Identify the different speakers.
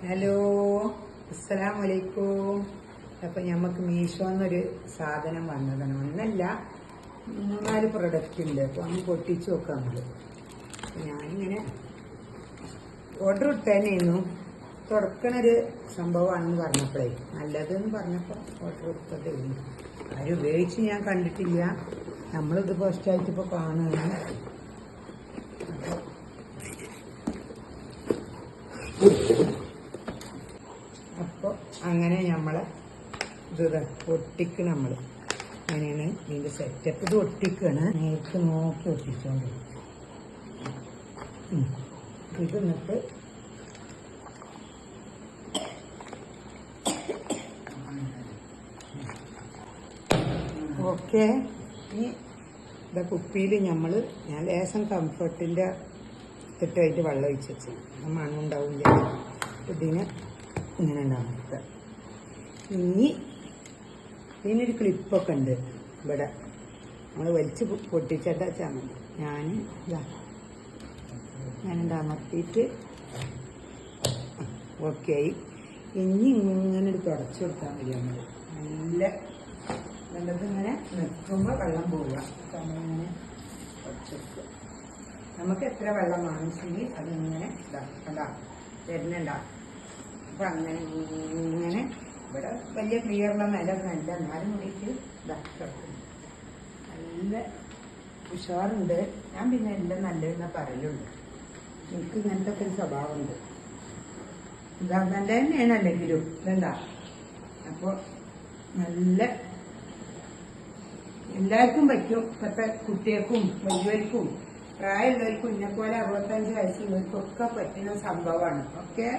Speaker 1: Hello, അസ്സലാമലൈക്കും. അപ്പം ഞമ്മക്ക് മീഷോന്നൊരു സാധനം വന്നതാണ്. ഒന്നല്ല, 3-4 പ്രൊഡക്റ്റ് ഉണ്ട്. അപ്പോൾ ഒന്ന് പൊട്ടിച്ച് നോക്കാം നമ്മൾ. ഞാനിങ്ങനെ ഓർഡർ ഇട്ടതന്നെയായിരുന്നു. തുറക്കണൊരു സംഭവമാണെന്ന് പറഞ്ഞപ്പോഴേ നല്ലതെന്ന് പറഞ്ഞപ്പോൾ ഓർഡർ ഇട്ടതായിരുന്നു. ആരും ഉപയോഗിച്ച് ഞാൻ കണ്ടിട്ടില്ല. നമ്മളിത് ഫസ്റ്റായിട്ട് ഇപ്പോൾ കാണുകയാണ്. അപ്പോൾ അങ്ങനെ നമ്മളെ ഇത് ഒട്ടിക്ക് നമ്മൾ അങ്ങനെയാണ് ഇതിൻ്റെ സെറ്റപ്പ്. ഇത് ഒട്ടിക്കാണ്, നേരത്തെ നോക്കി ഒട്ടിച്ചോണ്ട്. ഇത് എന്നിട്ട് ഓക്കെ. ഈ ഇതാ കുപ്പിയിൽ ഞാൻ ലേശം കംഫർട്ടിൻ്റെ ഇട്ടിട്ടായിട്ട് വെള്ളം ഒഴിച്ച് വെച്ചു. മണ്ണുണ്ടാവില്ല. ഇതിന് ഇങ്ങനെ ഉണ്ടാവുക. ഇനി ഇതിനൊരു ക്ലിപ്പൊക്കെ ഉണ്ട് ഇവിടെ. നമ്മൾ വലിച്ച് പൊട്ടിച്ചിട്ടാച്ചാൽ മതി. ഞാനെന്താ അമർത്തിയിട്ട് ഓക്കെ ആയി. ഇനി ഇങ്ങനെ ഒരു തുടച്ചു കൊടുത്താൽ മതി. നമ്മൾ നല്ല നല്ലത് ഇങ്ങനെ നിൽക്കുമ്പോൾ വെള്ളം പോവുക. നമ്മളിങ്ങനെ തുടച്ചെടുക്കുക. നമുക്ക് എത്ര വെള്ളം വാങ്ങിച്ചെങ്കിൽ അതിങ്ങനെ വരുന്നുണ്ടാവും. അപ്പം അങ്ങനെ ഇങ്ങനെ ഇവിടെ വലിയ ക്ലിയറുള്ള നിലമല്ല, എന്നാലും കൂടിയിട്ട് കിടക്കുന്നു. നല്ല ഉഷാറുണ്ട്. ഞാൻ പിന്നെ എല്ലാം നല്ലതെന്ന് പറയലുള്ളൂ. എനിക്ക് ഇങ്ങനത്തെ ഒക്കെ ഒരു സ്വഭാവമുണ്ട്. ഇതാ നല്ല തന്നെയാണ് അല്ലെങ്കിലും ഇതെന്താ. അപ്പോൾ നല്ല എല്ലാവർക്കും പറ്റും. ഇപ്പോഴത്തെ കുട്ടികൾക്കും വലിയവർക്കും പ്രായമുള്ളവർക്കും ഇന്നെപ്പോലെ 65 വയസ്സുള്ളവർക്കൊക്കെ പറ്റുന്ന സംഭവമാണ്. ഓക്കെ.